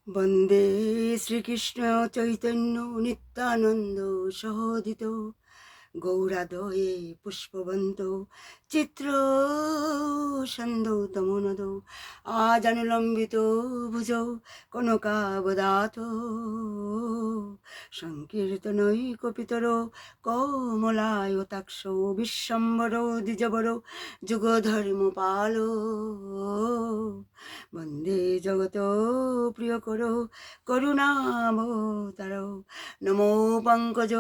বন্দে শ্রীকৃষ্ণ চৈতন্য নিত্যানন্দ সহোদিত গৌরাদয়ে পুষ্পবন্ত চিত্র সন্দৌ তমোনদ আজানুলম্বিত ভুজৌ কনকাবদাত সংকীর্তনৈকপিতর কমলায়তাক্ষ বিশ্বম্বর দ্বিজবর যুগধর্মপাল বন্দে জগত প্রিয় করো করুণাবতার নমো পঙ্কজ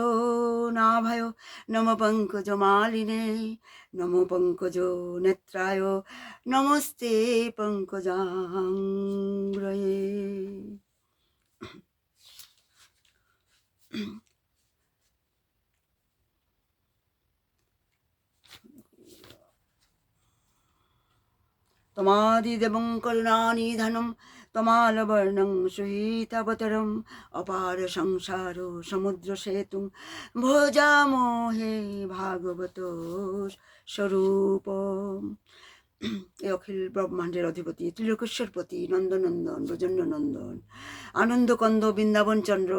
নাভায় নম পঙ্কজ মালিনে নমো পঙ্কজ নেত্রায় নমস্তে পঙ্কজাঙ্গ্রয়ে। তমাদিদেবং করুণানিধানম তমালবর্ণং সুহিতাবতরম অপার সংসার সমুদ্র সেতু ভোজামোহে ভাগবত স্বরূপ। এ অখিল ব্রহ্মাণ্ডের অধিপতি ত্রিলোকেশ্বরপতি নন্দনন্দন ব্রজন্যনন্দন আনন্দকন্দ বৃন্দাবন চন্দ্র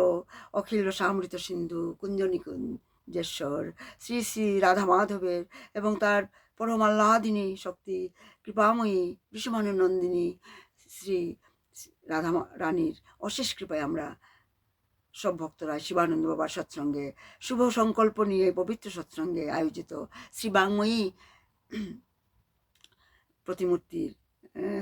অখিল রসামৃত সিন্ধু কুঞ্জনিকুঞ্জেশ্বর শ্রী শ্রী রাধা মাধবের এবং তার পরমাহ্লাদিনী শক্তি কৃপাময়ী বিষমানন্দিনী শ্রী রাধা রানীর অশেষ কৃপায় আমরা সব ভক্তরা শিবানন্দ বাবার সৎসঙ্গে শুভ সংকল্প নিয়ে পবিত্র সৎসঙ্গে আয়োজিত শ্রী বাংময়ী প্রতিমূর্তির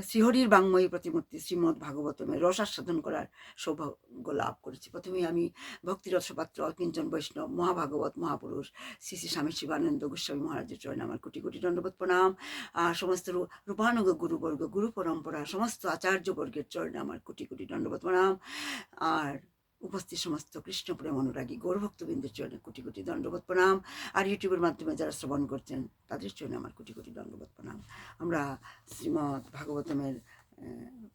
শ্রীহরির বাংময়ী প্রতিমূর্তি শ্রীমদ্ ভাগবতমের রসাস্বাদন করার সৌভাগ্য লাভ করেছি। প্রথমেই আমি ভক্তিরসপাত্র অকিঞ্চন বৈষ্ণব মহাভাগবত মহাপুরুষ শ্রী শ্রী স্বামী শিবানন্দ গোস্বামী মহারাজের চরণে আমার কোটি কোটি দণ্ডবোধ প্রণাম। আর সমস্ত রূপানুগ গুরুবর্গ গুরু পরম্পরা সমস্ত আচার্যবর্গের চরণে আমার কোটি কোটি দণ্ডবোধ প্রণাম। আর উপস্থিত সমস্ত কৃষ্ণপ্রেম অনুরাগী গৌরভক্তবৃন্দের চরণে কোটি কোটি দণ্ডবোধ প্রণাম। আর ইউটিউবের মাধ্যমে যারা শ্রবণ করছেন তাদের জন্য আমার কোটি কোটি দণ্ডবোধ প্রণাম। আমরা শ্রীমদ্ ভাগবতমের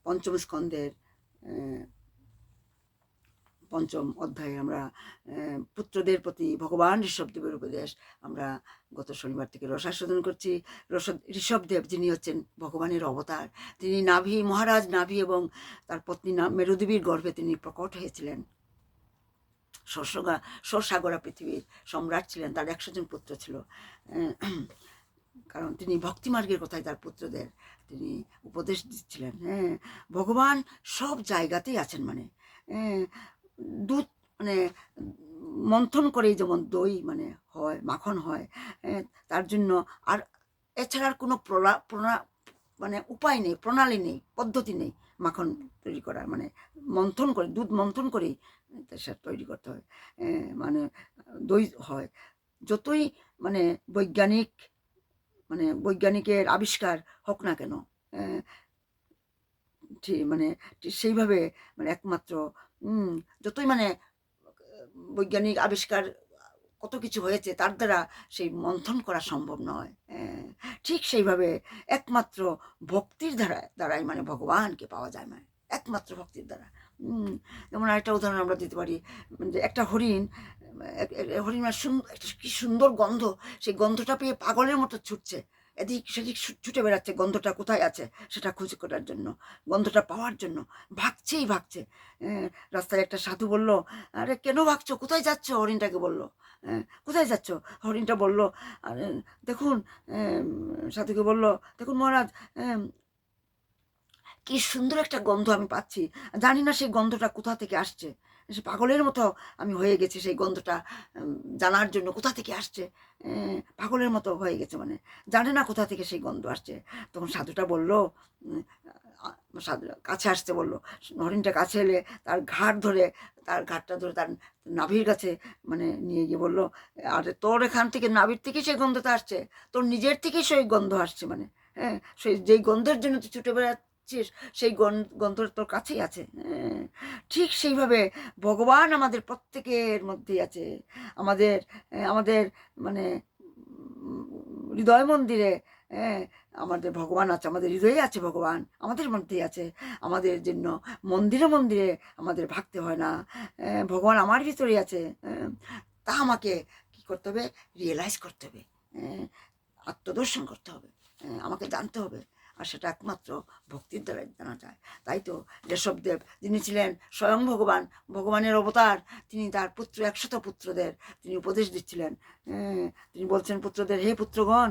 পঞ্চম স্কন্ধের পঞ্চম অধ্যায়ে আমরা পুত্রদের প্রতি ভগবান ঋষভদেবের উপদেশ আমরা গত শনিবার থেকে রসাস্বাদন করছি। ঋষভদেব যিনি হচ্ছেন ভগবানের অবতার, তিনি নাভি মহারাজ নাভি এবং তার পত্নী মেরুদেবীর গর্ভে তিনি প্রকট হয়েছিলেন। সরসাগরা পৃথিবীর সম্রাট ছিলেন, তার 100 জন পুত্র ছিল। কারণ তিনি ভক্তিমার্গের কথায় তার পুত্রদের তিনি উপদেশ দিচ্ছিলেন। ভগবান সব জায়গাতেই আছেন, মানে দুধ মানে মন্থন করেই যেমন দই মানে হয়, মাখন হয়, তার জন্য আর এছাড়ার কোনো মানে উপায় নেই, প্রণালী নেই, পদ্ধতি নেই মাখন তৈরি করার। মানে মন্থন করে, দুধ মন্থন করেই সেটা তৈরি করতে হয়, মানে দই হয়। যতই মানে বৈজ্ঞানিকের আবিষ্কার হোক না কেন, মানে সেইভাবে মানে একমাত্র যতই মানে বৈজ্ঞানিক আবিষ্কার কত কিছু হয়েছে তার দ্বারা সেই মন্থন করা সম্ভব নয়। ঠিক সেইভাবে একমাত্র ভক্তির দ্বারাই মানে ভগবানকে পাওয়া যায়, মানে একমাত্র ভক্তির দ্বারা। যেমন আরেকটা উদাহরণ আমরা দিতে পারি, যে একটা হরিণ মানে কি সুন্দর গন্ধ, সেই গন্ধটা পেয়ে পাগলের মতো ছুটছে, এদিক সেদিক ছুটে বেড়াচ্ছে গন্ধটা কোথায় আছে সেটা খুঁজে করার জন্য, গন্ধটা পাওয়ার জন্য ভাগছেই ভাগছে। রাস্তায় একটা সাধু বলল, আরে কেন ভাগছো, কোথায় যাচ্ছ? হরিণটাকে বললো, কোথায় যাচ্ছ? হরিণটা বলল, আরে দেখুন, সাধুকে বলল, দেখুন মহারাজ, কি সুন্দর একটা গন্ধ আমি পাচ্ছি, জানি না সেই গন্ধটা কোথা থেকে আসছে। সে পাগলের মতো আমি হয়ে গেছি সেই গন্ধটা জানার জন্য কোথা থেকে আসছে, পাগলের মতো হয়ে গেছে, মানে জানে না কোথা থেকে সেই গন্ধ আসছে। তখন সাধুটা বলল, সাধু কাছে আসতে বললো, হরিণটা কাছে এলে তার ঘাটটা ধরে তার নাভির কাছে মানে নিয়ে গিয়ে বললো, আর তোর এখান থেকে নাভির থেকে সেই গন্ধটা আসছে, তোর নিজের থেকেই সেই গন্ধ আসছে, মানে সেই যেই গন্ধের জন্য তুই ছুটে বেড়াচ্ছিস সেই গন্ধ তোর কাছেই আছে। ঠিক সেইভাবে ভগবান আমাদের প্রত্যেকের মধ্যেই আছে। আমাদের আমাদের মানে হৃদয় মন্দিরে আমাদের ভগবান আছে, আমাদের হৃদয়ে আছে ভগবান, আমাদের মধ্যেই আছে। আমাদের জন্য মন্দিরে মন্দিরে আমাদের ভাবতে হয় না, ভগবান আমার ভিতরেই আছে। তা আমাকে কি করতে হবে? রিয়েলাইজ করতে হবে, আত্মদর্শন করতে হবে, আমাকে জানতে হবে। আর সেটা একমাত্র ভক্তির দ্বারা জানা যায়। তাই তো ঋষভদেব যিনি ছিলেন স্বয়ং ভগবান, ভগবানের অবতার, তিনি তার পুত্র 100 পুত্রদের তিনি উপদেশ দিচ্ছিলেন। তিনি বলছেন পুত্রদের, হে পুত্রগণ,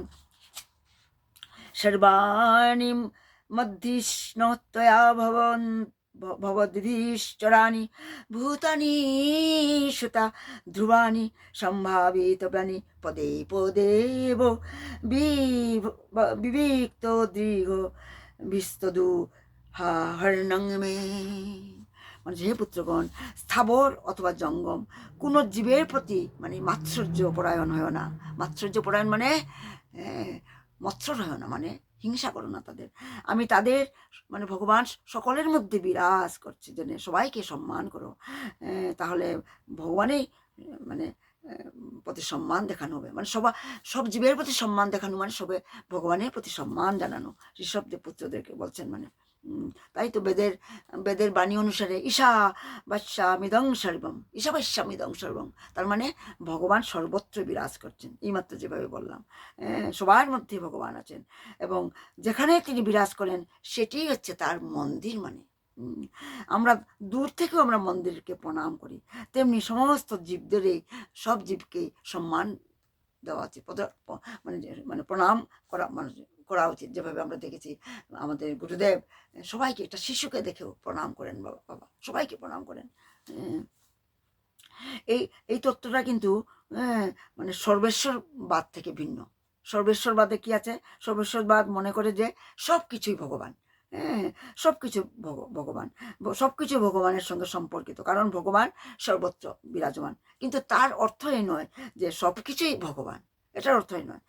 সর্বাণি মধ্যিষ্ণত্বয়া ভবদ্ভীশ্চরাণি ভূতানি সুতা ধ্রুবানি সম্ভাবিতব্যানি পদে পদেব বিবিক্ত দীর্ঘ বিস্তদু হর্ণং মে। মানে হে পুত্রগণ, স্থাবর অথবা জঙ্গম কোনো জীবের প্রতি মানে মাৎসর্য পরায়ণ হয় না। মাৎসর্য পরায়ণ মানে মৎসর হয় না, মানে হিংসা করো না তাদের। আমি তাদের মানে ভগবান সকলের মধ্যে বিরাজ করছে, জন্য সবাইকে সম্মান করো। তাহলে ভগবানেই মানে প্রতি সম্মান দেখানো হবে, মানে সব জীবের প্রতি সম্মান দেখানো মানে সবে ভগবানের প্রতি সম্মান জানানো। ঋষভদেব পুত্রদেরকে বলছেন মানে। তাই তো বেদের বাণী অনুসারে ঈশাবাস্যামিদং সর্বম, ঈশাবাস্যামিদং সর্বম, তার মানে ভগবান সর্বত্র বিরাজ করছেন। এইমাত্র যেভাবে বললাম, সবার মধ্যে ভগবান আছেন এবং যেখানে তিনি বিরাজ করেন সেটিই হচ্ছে তার মন্দির। মানে আমরা দূর থেকেও আমরা মন্দিরকে প্রণাম করি, তেমনি সমস্ত জীবদেরই সব জীবকে সম্মান দেওয়া উচিত, মানে মানে প্রণাম করা উচিত। যেভাবে আমরা দেখেছি আমাদের গুরুদেব সবাইকে, একটা শিশুকে দেখেও প্রণাম করেন, বাবা সবাইকে প্রণাম করেন। এই তত্ত্বটা কিন্তু মানে সর্বেশ্বরবাদ থেকে ভিন্ন। সর্বেশ্বরবাদে কি আছে? সর্বেশ্বরবাদ মনে করে যে সব কিছুই ভগবান, সব কিছু ভগবান, সব কিছু ভগবানের সঙ্গে সম্পর্কিত, কারণ ভগবান সর্বত্র বিরাজমান। কিন্তু তার অর্থ এই নয় যে সব কিছুই ভগবান, এটার অর্থই নয়।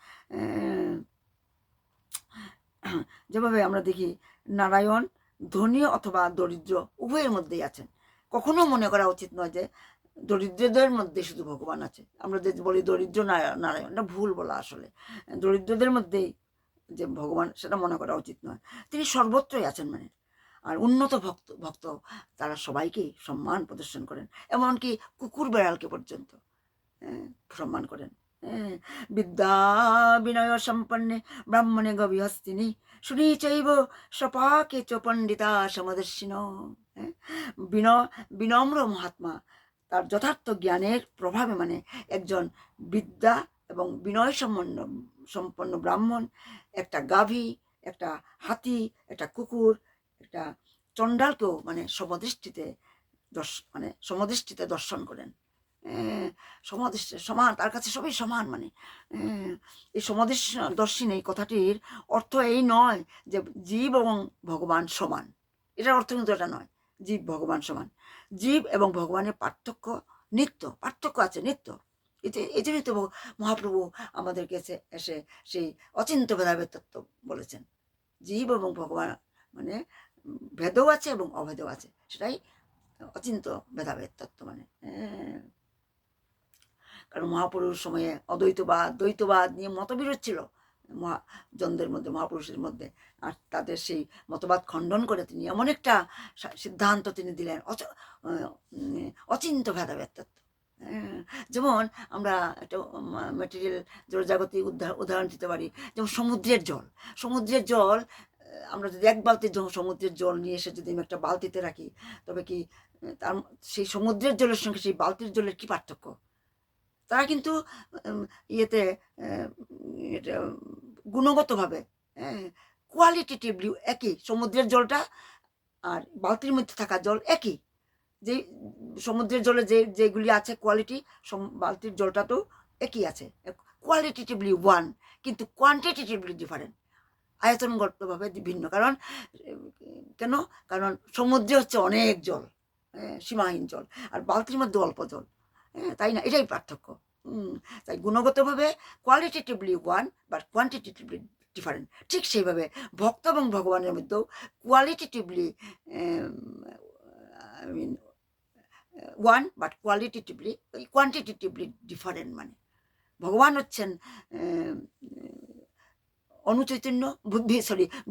যেভাবে আমরা দেখি নারায়ণ ধনী অথবা দরিদ্র উভয়ের মধ্যেই আছেন। কখনো মনে করা উচিত নয় যে দরিদ্রদের মধ্যে শুধু ভগবান আছে। আমরা যে বলি দরিদ্র নারায়ণ, এটা ভুল বলা। আসলে দরিদ্রদের মধ্যেই যে ভগবান, সেটা মনে করা উচিত নয়। তিনি সর্বত্রই আছেন মানে। আর উন্নত ভক্ত তারা সবাইকেই সম্মান প্রদর্শন করেন, এমনকি কুকুর বেড়ালকে পর্যন্ত সম্মান করেন। বিদ্যা বিনয় সম্পন্নে ব্রাহ্মণে গভীহস্তিনী শুনি চৈব সপাকে চ পণ্ডিতা সমদর্শিন। বিনম্র মহাত্মা তার যথার্থ জ্ঞানের প্রভাবে মানে একজন বিদ্যা এবং বিনয় সম্পন্ন ব্রাহ্মণ, একটা গাভী, একটা হাতি, একটা কুকুর, একটা চণ্ডালকেও মানে সমদৃষ্টিতে দর্শন করেন। সমদৃষ্টি সমান, তার কাছে সবই সমান। মানে এই সমদর্শন এই কথাটির অর্থ এই নয় যে জীব এবং ভগবান সমান, এটার অর্থ কিন্তু এটা নয়। জীব ভগবান সমান, জীব এবং ভগবানের পার্থক্য নিত্য, পার্থক্য আছে নিত্য। এই জন্যই তো মহাপ্রভু আমাদেরকে এসে সেই অচিন্ত ভেদাভেদ তত্ত্ব বলেছেন। জীব এবং ভগবান মানে ভেদও আছে এবং অভেদও আছে, সেটাই অচিন্ত ভেদাভেদ তত্ত্ব। মানে কারণ মহাপুরুষ সময়ে অদ্বৈতবাদ দ্বৈতবাদ নিয়ে মতবিরোধ ছিল জনদের মধ্যে, মহাপুরুষের মধ্যে। আর তাদের সেই মতবাদ খণ্ডন করে তিনি এমন একটা সিদ্ধান্ত তিনি দিলেন, অচিন্ত ভেদাভেদ তত্ত্ব। যেমন আমরা একটা ম্যাটেরিয়াল জড়জাগতিক উদাহরণ দিতে পারি, যেমন সমুদ্রের জল আমরা যদি এক বালতি সমুদ্রের জল নিয়ে এসে যদি আমি একটা বালতিতে রাখি, তবে কি তার সেই সমুদ্রের জলের সঙ্গে সেই বালতির জলের কি পার্থক্য? তারা কিন্তু ইয়েতে এটা গুণগতভাবে কোয়ালিটেটিভলি একই। সমুদ্রের জলটা আর বালতির মধ্যে থাকা জল একই। যে সমুদ্রের জলে যেগুলি আছে কোয়ালিটি, বালতির জলটা তো একই আছে, কোয়ালিটেটিভলি ওয়ান, কিন্তু কোয়ান্টিটেটিভলি ডিফারেন্ট, আয়তনগতভাবে ভিন্ন। কেন? কারণ সমুদ্রে হচ্ছে অনেক জল, সীমাহীন জল, আর বালতির মধ্যে অল্প জল, তাই না? এটাই পার্থক্য। তাই গুণগতভাবে কোয়ালিটেটিভলি ওয়ান বাট কোয়ান্টিটেটিভলি ডিফারেন্ট। ঠিক সেইভাবে ভক্ত এবং ভগবানের মধ্যেও কোয়ালিটেটিভলি ওয়ান বাট কোয়ান্টিটেটিভলি ডিফারেন্ট। মানে ভগবান হচ্ছেন অনুচৈতন্য,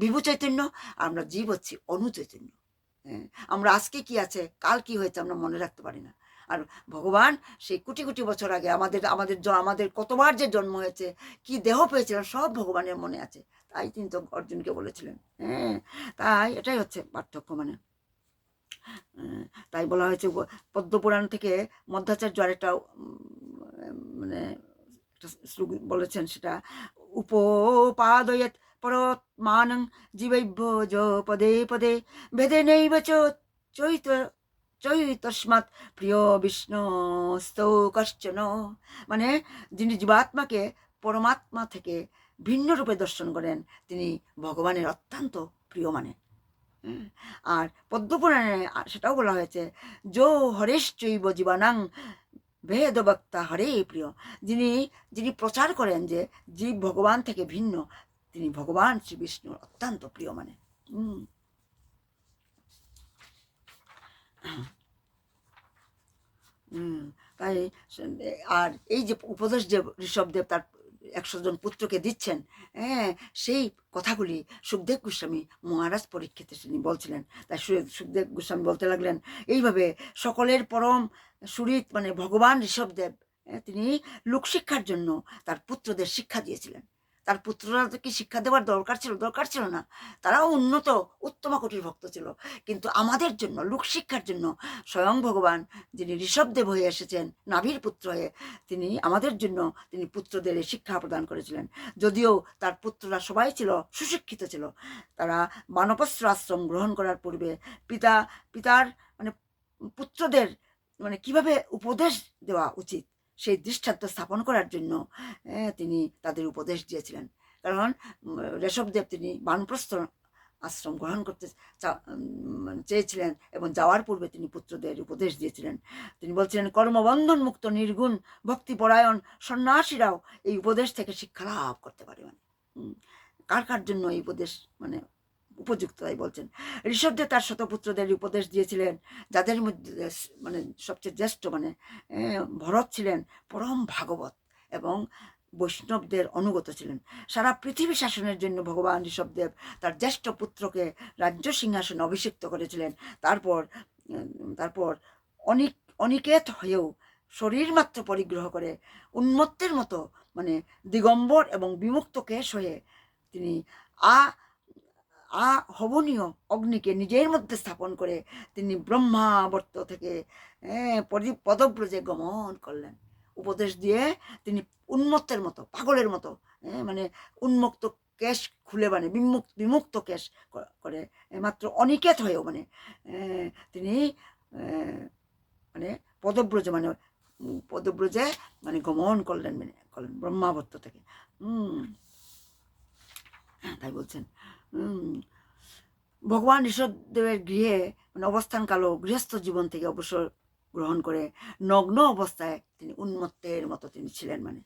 বিভু চৈতন্য, আর আমরা জীব হচ্ছি অনুচৈতন্য। আমরা আজকে কি আছে, কাল কি হয়েছে আমরা মনে রাখতে পারি না। আর ভগবান সেই কোটি কোটি বছর আগে আমাদের কতবার যে জন্ম হয়েছে, কি দেহ পেয়েছিলেন, সব ভগবানের মনে আছে। তাই তিনি তো অর্জুনকে বলেছিলেন। হ্যাঁ, তাই এটাই হচ্ছে পার্থক্য। মানে তাই বলা হয়েছে পদ্মপুরাণ থেকে মধ্যাচার্য আরেকটা মানে একটা শ্লোক বলেছেন, সেটা উপপাদয়েৎ পরমানং জীবৈভ্য য পদে পদে ভেদেনৈব চৈত চৈতস্মাৎ প্রিয় বিষ্ণুস্তৌ কশ্চন। মানে যিনি জীবাত্মাকে পরমাত্মা থেকে ভিন্ন রূপে দর্শন করেন, তিনি ভগবানের অত্যন্ত প্রিয়। মানে আর পদ্মপুরাণে সেটাও বলা হয়েছে, যো হরেশ্চৈব জীবানাং ভেদবক্তা হরে প্রিয়। যিনি যিনি প্রচার করেন যে জীব ভগবান থেকে ভিন্ন, তিনি ভগবান শ্রী বিষ্ণুর অত্যন্ত প্রিয়। মানে তাই আর এই যে উপদেশ যে ঋষভদেব তার 100 জন পুত্রকে দিচ্ছেন, হ্যাঁ, সেই কথাগুলি সুখদেব গোস্বামী মহারাজ পরীক্ষিতে তিনি বলছিলেন। তাই সুখদেব গোস্বামী বলতে লাগলেন, এইভাবে সকলের পরম সুরিত মানে ভগবান ঋষভদেব, তিনি লোকশিক্ষার জন্য তার পুত্রদের শিক্ষা দিয়েছিলেন। তার পুত্ররা তো কি শিক্ষা দেওয়ার দরকার ছিল না, তারাও উন্নত উত্তম কোটির ভক্ত ছিল। কিন্তু আমাদের জন্য লোকশিক্ষার জন্য স্বয়ং ভগবান, যিনি ঋষভদেব হয়ে এসেছেন নাভির পুত্র হয়ে, তিনি আমাদের জন্য তিনি পুত্রদের শিক্ষা প্রদান করেছিলেন। যদিও তার পুত্ররা সবাই ছিল সুশিক্ষিত ছিল, তারা বানপ্রস্থ আশ্রম গ্রহণ করার পূর্বে পিতার মানে পুত্রদের মানে কিভাবে উপদেশ দেওয়া উচিত সেই দৃষ্টান্ত স্থাপন করার জন্য তিনি তাদের উপদেশ দিয়েছিলেন। কারণ ঋষভদেব তিনি বানপ্রস্থ আশ্রম গ্রহণ করতে চেয়েছিলেন এবং যাওয়ার পূর্বে তিনি পুত্রদের উপদেশ দিয়েছিলেন। তিনি বলছিলেন, কর্মবন্ধন মুক্ত নির্গুণ ভক্তিপরায়ণ সন্ন্যাসীরাও এই উপদেশ থেকে শিক্ষা লাভ করতে পারে। মানে কার কার জন্য এই উপদেশ মানে উপযুক্ত, তাই বলছেন। ঋষভদেব তার শতপুত্রদের উপদেশ দিয়েছিলেন, যাদের মধ্যে মানে সবচেয়ে জ্যেষ্ঠ মানে ভরত ছিলেন পরম ভাগবত এবং বৈষ্ণবদের অনুগত ছিলেন। সারা পৃথিবী শাসনের জন্য ভগবান ঋষভদেব তার জ্যেষ্ঠ পুত্রকে রাজ্য সিংহাসনে অভিষিক্ত করেছিলেন। তারপর অনিকেত হয়েও শরীর মাত্র পরিগ্রহ করে উন্মত্তের মতো মানে দিগম্বর এবং বিমুক্ত কেশ হয়ে তিনি আহবনীয় অগ্নিকে নিজের মধ্যে স্থাপন করে তিনি ব্রহ্মাবর্ত থেকে পদব্রজে গমন করলেন। উপদেশ দিয়ে তিনি উন্মত্তের মতো, পাগলের মতো মানে উন্মুক্ত কেশ খুলে মানে বিমুক্ত কেশ করে মাত্র অনিকেত হয়েও মানে তিনি মানে পদব্রজে মানে গমন করলেন ব্রহ্মাবর্ত থেকে। তাই বলছেন, ভগবান ঋষভদেবের গৃহে মানে অবস্থানকালও গৃহস্থ জীবন থেকে অবসর গ্রহণ করে নগ্ন অবস্থায় তিনি উন্মত্তের মতো তিনি ছিলেন। মানে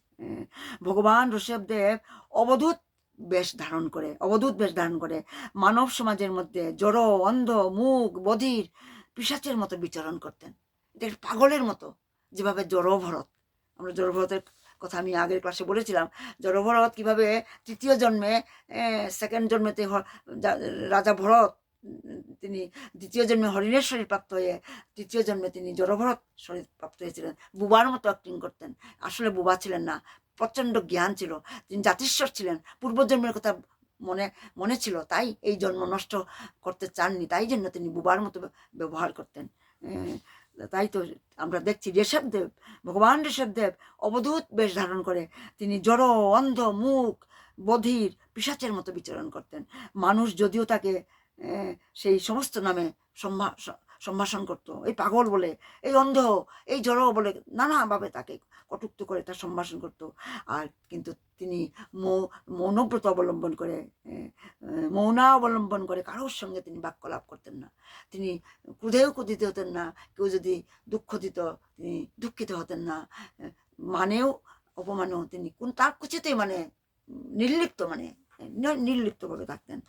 ভগবান ঋষভদেব অবধূত বেশ ধারণ করে মানব সমাজের মধ্যে জড়, অন্ধ, মূক, বধির, পিশাচের মতো বিচরণ করতেন। এটা পাগলের মতো, যেভাবে জড়ভরত, আমরা জড়ভরতের কথা আমি আগের ক্লাসে বলেছিলাম, জড়ভরত কিভাবে তৃতীয় জন্মে সেকেন্ড জন্মেতে রাজা ভরত তিনি দ্বিতীয় জন্মে হরিণের শরীর প্রাপ্ত হয়ে তৃতীয় জন্মে তিনি জড়ভরত শরীর প্রাপ্ত হয়েছিলেন। বুবার মতো অ্যাক্টিং করতেন, আসলে বুবা ছিলেন না, প্রচণ্ড জ্ঞান ছিল, তিনি জাতিশ্বর ছিলেন, পূর্বজন্মের কথা মনে ছিল, তাই এই জন্ম নষ্ট করতে চাননি, তাই জন্য তিনি বুবার মতো ব্যবহার করতেন। তাই তো আমরা দেখছি ভগবান ঋষভদেব অবধূত বেশ ধারণ করে তিনি জড়, অন্ধ, মূক, বধির, পিশাচের মতো বিচরণ করতেন। মানুষ যদিও তাকে সেই সমস্ত নামে সম্ভাষণ করত, এই পাগল বলে, এই অন্ধ, এই জড় বলে নানাভাবে তাকে কটূক্ত করে তার সম্ভাষণ করত। আর কিন্তু তিনি মৌনব্রত অবলম্বন করে কারোর সঙ্গে তিনি বাক্যলাপ করতেন না। তিনি ক্রোধেও ক্রোধিত হতেন না, কেউ যদি দুঃখ দিত তিনি দুঃখিত হতেন না, মানেও অপমানেও তিনি তার কিছুতেই মানে নির্লিপ্তভাবে থাকতেন।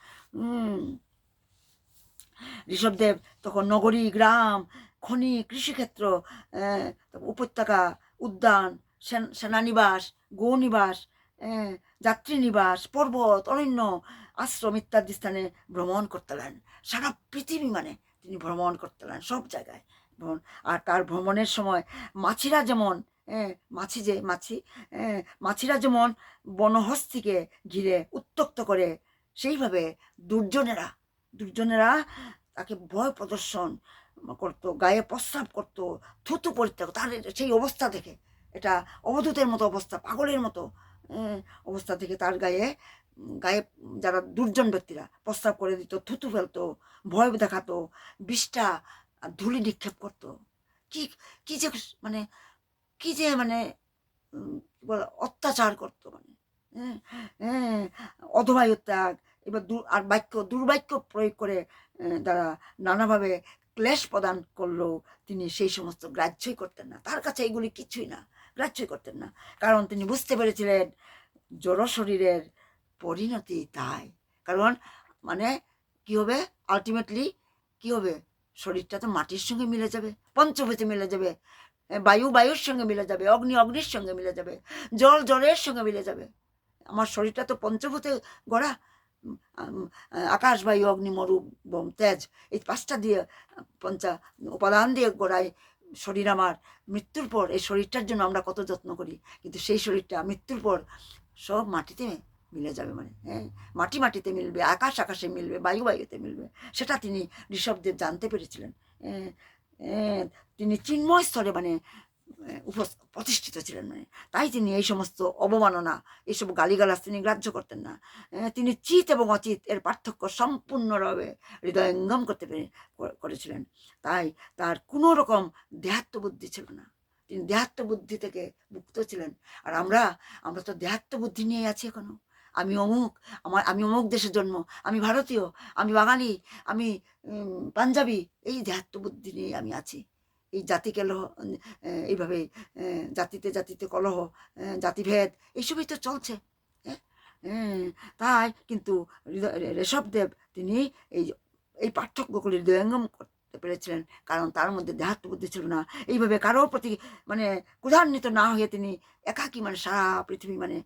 ঋষভদেব তখন নগরী, গ্রাম, খনি, কৃষিক্ষেত্র, উপত্যকা, উদ্যান, সেনানিবাস, গৌনিবাস, যাত্রীনিবাস, পর্বত, অরণ্য, আশ্রম ইত্যাদি স্থানে ভ্রমণ করতেলেন। সারা পৃথিবী মানে তিনি ভ্রমণ করতেলেন, সব জায়গায় ভ্রমণ। আর তার ভ্রমণের সময় মাছিরা যেমন, মাছিরা যেমন বনহস্তিকে ঘিরে উত্ত্যক্ত করে, সেইভাবে দুর্জনেরা দুর্জনেরা তাকে ভয় প্রদর্শন করতো, গায়ে প্রস্রাব করতো, থুতু পরিত্যাগ। তার সেই অবস্থা দেখে, এটা অবধূতের মতো অবস্থা, পাগলের মতো অবস্থা থেকে তার গায়ে গায়ে যারা দুর্জন ব্যক্তিরা প্রস্রাব করে দিত, থুতু ফেলতো, ভয় দেখাতো, বিষ্ঠা আর ধুলি নিক্ষেপ করতো। কি কি যে মানে কি যে মানে অত্যাচার করতো, মানে হ্যাঁ, হ্যাঁ, অধবায়ু ত্যাগ, এবার আর দুর্বাক্য প্রয়োগ করে তারা নানাভাবে ক্লেশ প্রদান করলেও তিনি সেই সমস্ত গ্রাহ্যই করতেন না। তার কাছে এগুলি কিছুই না, গ্রাহ্যই করতেন না। কারণ তিনি বুঝতে পেরেছিলেন জড় শরীরের পরিণতি তাই। কারণ মানে কি হবে, আলটিমেটলি কি হবে, শরীরটা তো মাটির সঙ্গে মিলে যাবে, পঞ্চভূতে মিলে যাবে, বায়ু বায়ুর সঙ্গে মিলে যাবে, অগ্নি অগ্নির সঙ্গে মিলে যাবে, জল জলের সঙ্গে মিলে যাবে। আমার শরীরটা তো পঞ্চভূতে গড়া, আকাশ বায়ু অগ্নি মরু তেজ, এই পাঁচটা দিয়ে উপাদান দিয়ে গড়ায় শরীর আমার। মৃত্যুর পর এই শরীরটার জন্য আমরা কত যত্ন করি, কিন্তু সেই শরীরটা মৃত্যুর পর সব মাটিতে মিলে যাবে। মানে মাটি মাটিতে মিলবে, আকাশ আকাশে মিলবে, বায়ু বায়ুতে মিলবে। সেটা তিনি ঋষভদেব জানতে পেরেছিলেন। তিনি চিন্ময় স্তরে মানে প্রতিষ্ঠিত ছিলেন। মানে তাই তিনি এই সমস্ত অবমাননা, এইসব গালিগালাজ তিনি গ্রাহ্য করতেন না। তিনি চিত এবং অচিত এর পার্থক্য সম্পূর্ণভাবে হৃদয়ঙ্গম করতে করেছিলেন। তাই তার কোনো রকম দেহাত্মবুদ্ধি ছিল না, তিনি দেহাত্মবুদ্ধি থেকে মুক্ত ছিলেন। আর আমরা তো দেহাত্মবুদ্ধি নিয়ে আছি এখনো। আমি অমুক, আমি অমুক দেশের জন্ম, আমি ভারতীয়, আমি বাঙালি, আমি পাঞ্জাবি, এই দেহাত্মবুদ্ধি নিয়ে আমি আছি। এই জাতি কলহ, এইভাবে জাতিতে জাতিতে কলহ, জাতিভেদ, এইসবই তো চলছে। তাই কিন্তু ঋষভদেব তিনি এই এই পার্থক্যগুলি হৃদয়ঙ্গম করতে পেরেছিলেন, কারণ তার মধ্যে দেহাত্মবুদ্ধি ছিল না। এইভাবে কারো প্রতি মানে ক্ষুধান্বিত না হয়ে তিনি একাকী মানে সারা পৃথিবী মানে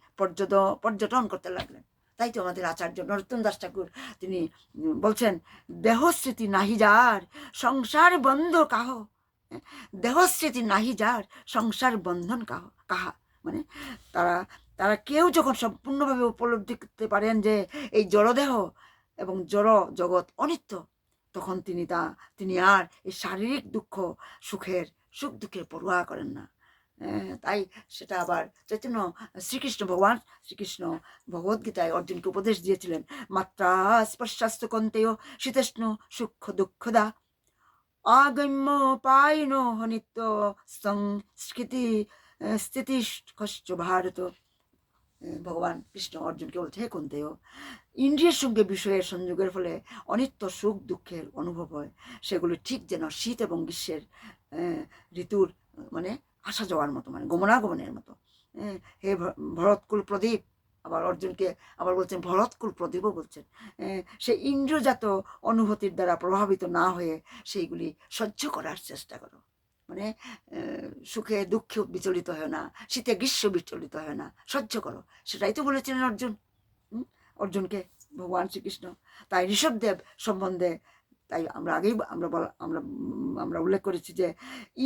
পর্যটন করতে লাগলেন। তাই তো আমাদের আচার্য নরোত্তম দাস ঠাকুর তিনি বলছেন, দেহস্মৃতি নাহি যার সংসার বন্ধ কাহ, দেহস্মৃতি নাহি যার সংসার বন্ধন কাহা। মানে তারা তারা কেউ যখন সম্পূর্ণভাবে উপলব্ধি করতে পারেন যে এই জড়দেহ এবং জড় জগৎ অনিত্য, তখন তিনি আর এই শারীরিক সুখ দুঃখের পরোয়া করেন না। তাই সেটা আবার চৈতন্য ভগবান শ্রীকৃষ্ণ ভগবদ্গীতায় অর্জুনকে উপদেশ দিয়েছিলেন, মাত্রা স্পর্শাস্ত কন্তেয় শীতষ্ণ সূক্ষ্ম দুঃখদা আগম্য পাইন নিত্য সংস্কৃতি স্থিতি ভারত। ভগবান কৃষ্ণ অর্জুনকে বলছে, হে কুন্তেয়, ইন্দ্রিয়ের সঙ্গে বিষয়ের সংযোগের ফলে অনিত্য সুখ দুঃখের অনুভব হয়। সেগুলি ঠিক যেন শীত এবং গ্রীষ্মের ঋতুর মানে আসা যাওয়ার মতো, মানে গমনাগমনের মতো। হে ভরতকুল প্রদীপ, আবার অর্জুনকে আবার বলছেন ভরতকুল প্রদীপও বলছেন। সে ইন্দ্রজাত অনুভূতির দ্বারা প্রভাবিত না হয়ে সেইগুলি সহ্য করার চেষ্টা করো। মানে সুখে দুঃখে বিচলিত হয় না, শীতে গ্রীষ্ম বিচলিত হয় না, সহ্য করো। সেটাই তো বলেছিলেন অর্জুনকে ভগবান শ্রীকৃষ্ণ। তাই ঋষভদেব সম্বন্ধে তাই আমরা আগেই আমরা উল্লেখ করেছি যে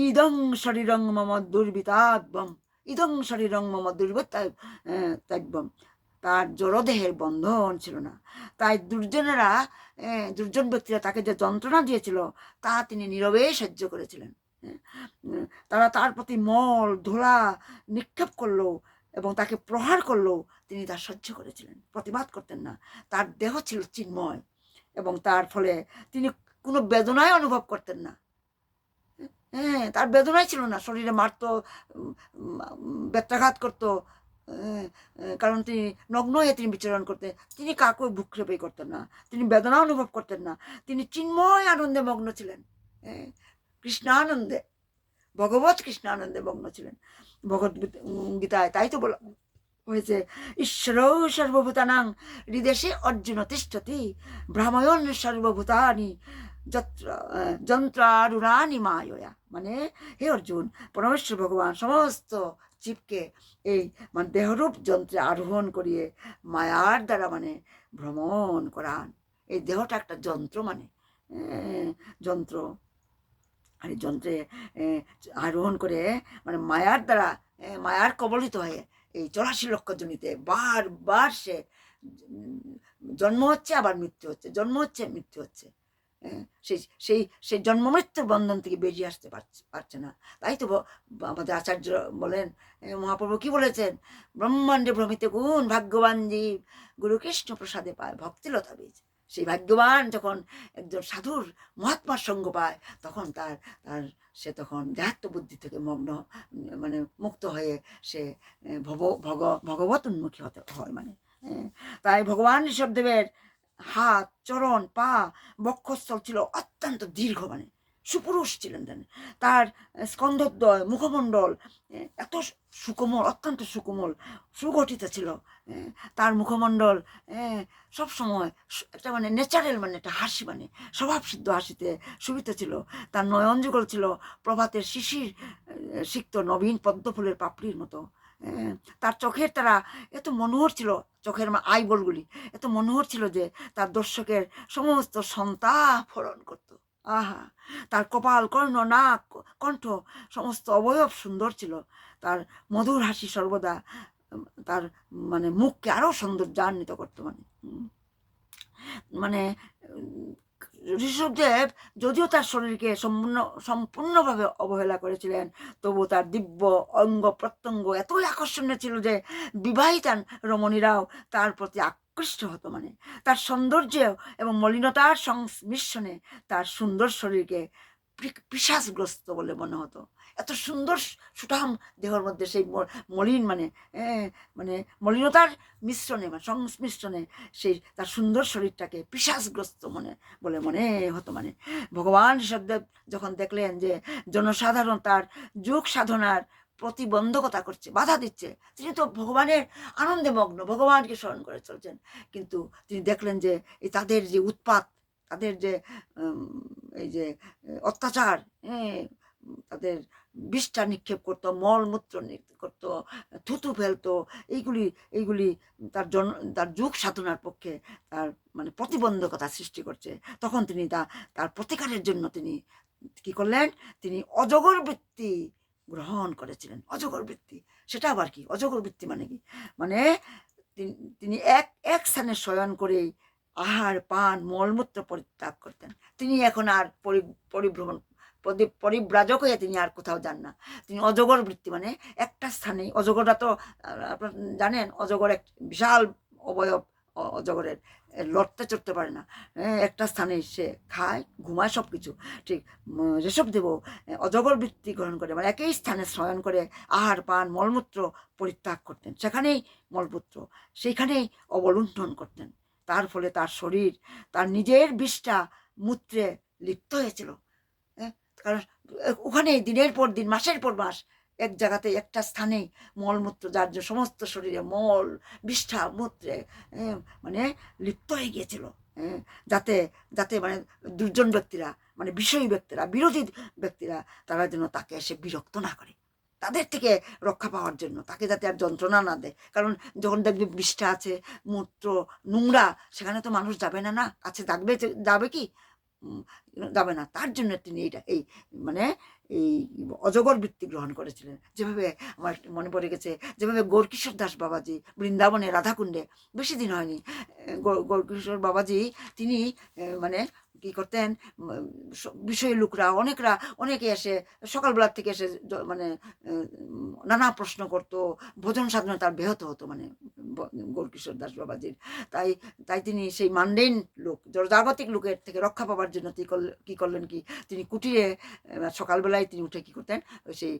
ইদং শরীরং মম দুর্বৃতাব্যম, ইদং শরীরং মম দুর্বৃতাব্যম, তার জড়দেহের বন্ধন ছিল না। তাই দুর্জন ব্যক্তিরা তাকে যে যন্ত্রণা দিয়েছিল তা তিনি নীরবে সহ্য করেছিলেন। তারা তার প্রতি মল ধুলা নিক্ষেপ করলো এবং তাকে প্রহার করলো, তিনি তা সহ্য করেছিলেন, প্রতিবাদ করতেন না। তার দেহ ছিল চিন্ময় এবং তার ফলে তিনি কোনো বেদনায় অনুভব করতেন না। তার বেদনাই ছিল না, শরীরে মারতো, বেত্রাঘাত করতো, কারণ তিনি নগ্ন হয়ে তিনি বিচরণ করতেন। তিনি কাউকে ভূক্ষেপই করতেন না, তিনি বেদনা অনুভব করতেন না। তিনি চিন্ময় আনন্দে মগ্ন ছিলেন, কৃষ্ণানন্দে, ভগবত কৃষ্ণানন্দে মগ্ন ছিলেন। ভগবদ্গীতায় তাই তো বলা হয়েছে, ঈশ্বর সর্বভূতানাং হৃদেশে অর্জুন তিষ্ঠতি ভ্রাময়ন সর্বভূতানি যন্ত্রারুণানি মায়া। মানে হে অর্জুন, পরমেশ্বর ভগবান সমস্ত জীবকে এই মানে দেহরূপ যন্ত্রে আরোহণ করিয়ে মায়ার দ্বারা মানে ভ্রমণ করান। এই দেহটা একটা যন্ত্র, মানে যন্ত্র। আর এই যন্ত্রে আরোহণ করে মানে মায়ার দ্বারা মায়ার কবলিত হয়ে এই 84 লক্ষ জনিতে বারবার সে জন্ম হচ্ছে, আবার মৃত্যু হচ্ছে, জন্ম হচ্ছে, মৃত্যু হচ্ছে। সেই সেই সেই জন্ম মৃত্যুর বন্ধন থেকে বেরিয়ে আসতে পারছে না। তাই তো আমাদের আচার্য বলেন, মহাপ্রভু কি বলেছেন, ব্রহ্মাণ্ডে ভ্রমিতে গুণ ভাগ্যবান জীব গুরু কৃষ্ণ প্রসাদে পায় ভক্তিলতা বীজ। সেই ভাগ্যবান যখন একজন সাধুর মহাত্মার সঙ্গ পায়, তখন তার তার সে তখন দেহাত্ম বুদ্ধি থেকে মগ্ন মানে মুক্ত হয়ে সে ভগবত উন্মুখী হতে হয়। মানে তাই ভগবান ঋষভদেবের হাত, চরণ, পা, বক্ষস্থল ছিল অত্যন্ত দীর্ঘ, মানে সুপুরুষ ছিলেন তিনি। তার স্কন্ধদ্বয়, মুখমণ্ডল এত সুকোমল, অত্যন্ত সুকোমল, সুগঠিত ছিল। তার মুখমণ্ডল সবসময় একটা মানে ন্যাচারাল, মানে একটা হাসি, মানে স্বভাবসিদ্ধ হাসিতে শোভিত ছিল। তার নয়ন যুগল ছিল প্রভাতের শিশির সিক্ত নবীন পদ্মফুলের পাপড়ির মতো। তার চোখের তারা এত মনোহর ছিল, চোখের আইবলগুলি এত মনোহর ছিল যে তার দর্শকের সমস্ত সন্তাপ হরণ করত। আহা, তার কপাল, কর্ণ, নাক, কণ্ঠ সমস্ত অবয়ব সুন্দর ছিল। তার মধুর হাসি সর্বদা তার মানে মুখকে আরো সৌন্দর্যান্বিত করতো। মানে ঋষভদেব যদিও তার শরীরকে সম্পূর্ণভাবে অবহেলা করেছিলেন, তবু তার দিব্য অঙ্গ প্রত্যঙ্গ এতই আকর্ষণীয় ছিল যে বিবাহিতা রমণীরাও তার প্রতি আকৃষ্ট হতো। মানে তার সৌন্দর্য এবং মলিনতার সংমিশ্রণে তার সুন্দর শরীরকে পিশাচগ্রস্ত বলে মনে হতো। এত সুন্দর সুঠাম দেহর মধ্যে সেই মলিন মানে মানে মলিনতার মিশ্রণে বা সংমিশ্রণে সেই তার সুন্দর শরীরটাকে পিশাচগ্রস্ত বলে মনে হতো। মানে ভগবান ঋষভদেব যখন দেখলেন যে জনসাধারণ তার যোগ সাধনার প্রতিবন্ধকতা করছে, বাধা দিচ্ছে, তিনি তো ভগবানের আনন্দে মগ্ন, ভগবানকে স্মরণ করে চলছেন, কিন্তু তিনি দেখলেন যে এই তাদের যে উৎপাত, তাদের যে এই যে অত্যাচার, তাদের বিষ্ঠা নিক্ষেপ করতো, মলমূত্র করতো, থুতু ফেলতো, এইগুলি তার যুগ সাধনার পক্ষে তার মানে প্রতিবন্ধকতা সৃষ্টি করছে। তখন তিনি তার প্রতিকারের জন্য তিনি কি করলেন, তিনি অজগর বৃত্তি গ্রহণ করেছিলেন। অজগর বৃত্তি, সেটা আবার কি? অজগর বৃত্তি মানে কি? মানে তিনি এক স্থানে শয়ন করে আহার, পান, মলমূত্র পরিত্যাগ করতেন। তিনি এখন আর পরিব্রাজক হয়ে তিনি আর কোথাও যান না। তিনি অজগর বৃত্তি, মানে একটা স্থানে। অজগরটা তো আপনার জানেন, অজগর এক বিশাল অবয়ব, অজগরের লড়তে চড়তে পারে না, একটা স্থানে সে খায়, ঘুমায়, সব কিছু ঠিক। ঋষভদেবও অজগর বৃত্তি গ্রহণ করে, মানে একই স্থানে শয়ন করে আহার, পান, মলমূত্র পরিত্যাগ করতেন। সেখানেই মলমূত্র, সেইখানেই অবলুণ্ঠন করতেন। তার ফলে তার শরীর তার নিজের বিষ্ঠা মূত্রে লিপ্ত হয়েছিল। কারণ ওখানে দিনের পর দিন, মাসের পর মাস এক জায়গাতে একটা স্থানেই মলমূত্র, যার যে সমস্ত শরীরে মল বিষ্ঠা মূত্রে মানে লিপ্ত হয়ে গিয়েছিল, যাতে যাতে মানে দুর্জন ব্যক্তিরা, মানে বিষয়ী ব্যক্তিরা, বিরোধী ব্যক্তিরা, তারা যেন তাকে এসে বিরক্ত না করে, তাদের থেকে রক্ষা পাওয়ার জন্য, তাকে যাতে আর যন্ত্রণা না দেয়। কারণ যখন দেখবে বিষ্ঠা আছে, মূত্র নোংরা, সেখানে তো মানুষ যাবে না, না কাছে যাবে কি? যাবে না। তার জন্য তিনি এই মানে এই অজগর বৃত্তি গ্রহণ করেছিলেন। যেভাবে আমার মনে পড়ে গেছে, যেভাবে গৌরকিশোর দাস বাবাজি বৃন্দাবনে রাধাকুণ্ডে, বেশি দিন হয়নি, গৌরকিশোর বাবাজি তিনি মানে কি করতেন, বিষয়ী লোকরা অনেকে এসে সকালবেলার থেকে এসে মানে নানা প্রশ্ন করতো, ভোজন সাধনা তার ব্যাহত হতো, মানে গৌরকিশোর দাস বাবাজির। তাই তিনি সেই মান্ডেন লোক, জাগতিক লোকের থেকে রক্ষা পাওয়ার জন্য কি করলেন কি, তিনি কুটিরে সকালবেলায় তিনি উঠে কি করতেন, সেই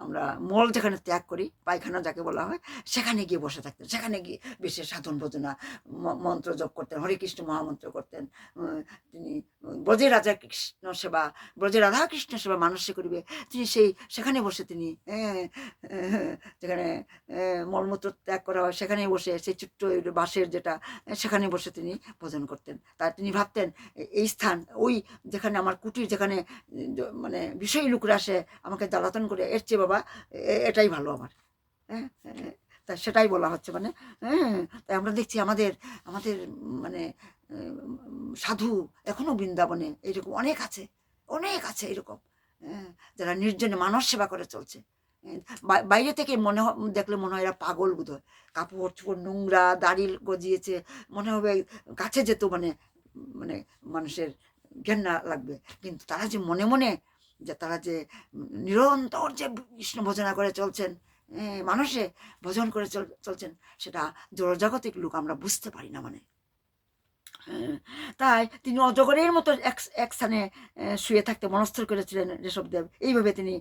আমরা মল যেখানে ত্যাগ করি, পায়খানা যাকে বলা হয়, সেখানে গিয়ে বসে থাকতেন। সেখানে গিয়ে বেশি সাধন ভোজনা মন্ত্র জপ করতেন, হরে কৃষ্ণ মহামন্ত্র করতেন। তিনি ব্রজে রাজা কৃষ্ণ সেবা, ব্রজে রাধা কৃষ্ণ সেবা মানুষে করিবে, তিনি সেখানে বসে তিনি যেখানে মলমূত্র ত্যাগ করা হয়, সেখানে বসে সেই ছোট্ট বাঁশের যেটা, সেখানে বসে তিনি ভোজন করতেন। তাই তিনি ভাবতেন এই স্থান, ওই যেখানে আমার কুটির, যেখানে মানে বিষয়ী লোকরা আসে আমাকে জ্বালাতন করে, এর চেয়ে বাবা এটাই ভালো আমার। তা সেটাই বলা হচ্ছে। মানে তাই আমরা দেখছি আমাদের মানে সাধু এখনো বৃন্দাবনে এইরকম অনেক আছে, অনেক আছে এরকম, যারা নির্জনে মানব সেবা করে চলছে। বাইরে থেকে দেখলে মনে হয় এরা পাগল বোধ হয়, কাপড় চোপড় নোংরা, দাড়ি গজিয়েছে, মনে হবে কাছে যেত মানে মানে মানুষের ঘেন্না লাগবে। কিন্তু তারা যে মনে মনে, যে তারা যে নিরন্তর যে কৃষ্ণ ভজনা করে চলছেন, মানুষে ভজন করে চলছেন, সেটা জড়জাগতিক লোক আমরা বুঝতে পারি না মানে। তাই তিনি অজগরের মতো এক স্থানে শুয়ে থাকতে মনস্থির করেছিলেন ঋষভদেব। এইভাবে তিনি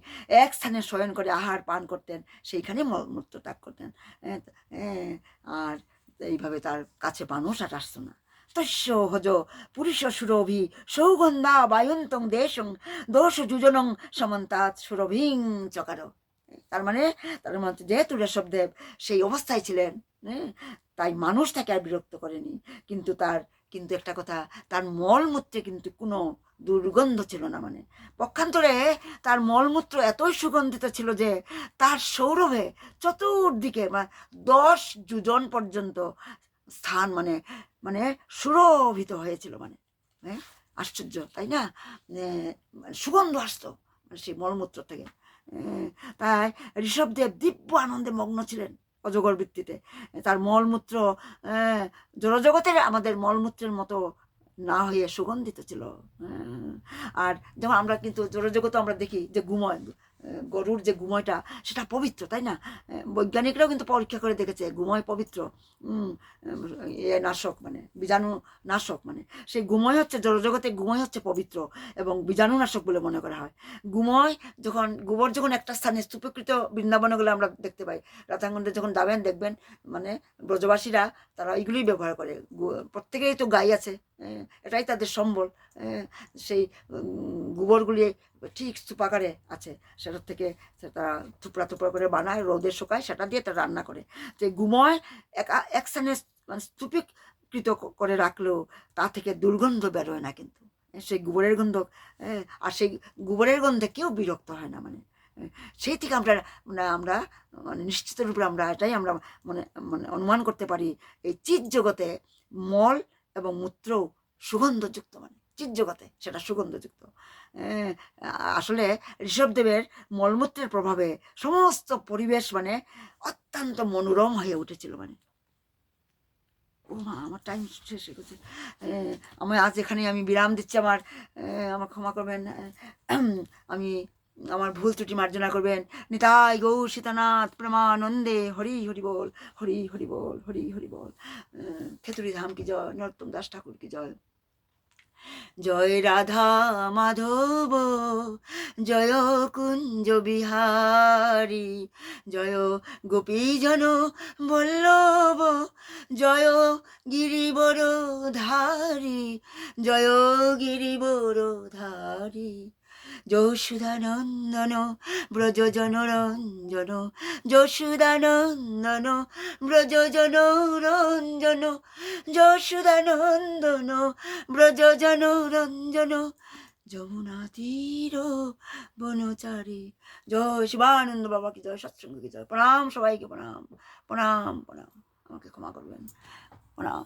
এক স্থানে শয়ন করে আহার পান করতেন, সেইখানে মলমূত্র ত্যাগ করতেন। আর এইভাবে তার কাছে মানুষ আর আসতো না। তস্য হজ পুরুষ সুরভি সৌগন্ধা বায়ুন্তং দেশং দোষ যুজনং সমন্তাৎ সুরভিং চকার। তার মানে যেহেতু ঋষভদেব সেই অবস্থায় ছিলেন, তাই মানুষ তাকে আর বিরক্ত করেনি। কিন্তু একটা কথা, তার মলমূত্রে কিন্তু কোনো দুর্গন্ধ ছিল না মানে। পক্ষান্তরে তার মলমূত্র এতই সুগন্ধিত ছিল যে তার সৌরভে চতুর্দিকে 10 যোজন পর্যন্ত স্থান মানে মানে সুরভিত হয়েছিল মানে। হ্যাঁ, আশ্চর্য তাই না? সুগন্ধ আসতো সেই মলমূত্র থেকে। তাই ঋষভদেব দিব্য আনন্দে মগ্ন ছিলেন অজগর বৃত্তিতে। তার মলমূত্র জড়জগতের আমাদের মলমূত্রের মতো না হয়ে সুগন্ধিত ছিল। আর যেমন আমরা কিন্তু জড়জগতে আমরা দেখি যে গুময়, গরুর যে গুময়টা, সেটা পবিত্র, তাই না? বৈজ্ঞানিকরাও কিন্তু পরীক্ষা করে দেখেছে গুময় পবিত্র, নাশক মানে বীজাণু নাশক মানে। সেই গুময় হচ্ছে জড়জগতে, গুময় হচ্ছে পবিত্র এবং বীজাণু নাশক বলে মনে করা হয়। গুময় যখন গোবর যখন একটা স্থানে স্তূপীকৃত বৃন্দাবনগুলো আমরা দেখতে পাই, রাধাকুণ্ডে যখন যাবেন দেখবেন মানে ব্রজবাসীরা তারা এগুলোই ব্যবহার করে। প্রত্যেকেরই তো গাই আছে, এটাই তাদের সম্বল। সেই গোবরগুলি ঠিক স্তূপাকারে আছে, সেটার থেকে সেটা থুপড়া থুপড়া করে বানায়, রোদে শুকায়, সেটা দিয়ে তারা রান্না করে। তো গুময় এক স্থানে স্তূপীকৃত করে রাখলেও তা থেকে দুর্গন্ধ বেরোয় না কিন্তু। সেই গোবরের গন্ধ, আর সেই গোবরের গন্ধে কেউ বিরক্ত হয় না মানে। সেই থেকে আমরা মানে নিশ্চিত রূপে আমরা এটাই আমরা মানে মানে অনুমান করতে পারি, এই চিৎ জগতে মল এবং মূত্র সুগন্ধযুক্ত মানে চিৎ জগতে সেটা সুগন্ধযুক্ত। আসলে ঋষভদেবের মলমূত্রের প্রভাবে সমস্ত পরিবেশ মানে অত্যন্ত মনোরম হয়ে উঠেছিল মানে। ও মা, আমার টাইম শেষ হয়ে গেছে। আমি আজ এখানে আমি বিরাম দিচ্ছি। আমার ক্ষমা করবেন। আমি আমার ভুল ত্রুটি মার্জনা করবেন। নিতাই গৌর সীতানাথ প্রেমানন্দে হরি হরি বল, হরি হরি বল, হরি হরি বল। খেতুরি ধাম কি জয়, নরোত্তম দাস ঠাকুর কি জয়। জয় রাধা মাধব, জয় কুঞ্জ বিহারী, জয় গোপীজন বল্লভ, জয় গিরিবর ধারী, জয় গিরিবর ধারী। যশোদানন্দন ব্রজজন রঞ্জন, যশোদানন্দন ব্রজজন রঞ্জন, যশোদানন্দন ব্রজজন রঞ্জন, যমুনা তীর বনচারী। জয় শিবানন্দ বাবা কি জয়, সৎসঙ্গ কি জয়। প্রণাম সবাইকে, প্রণাম প্রণাম প্রণাম। আমাকে ক্ষমা করবেন, প্রণাম।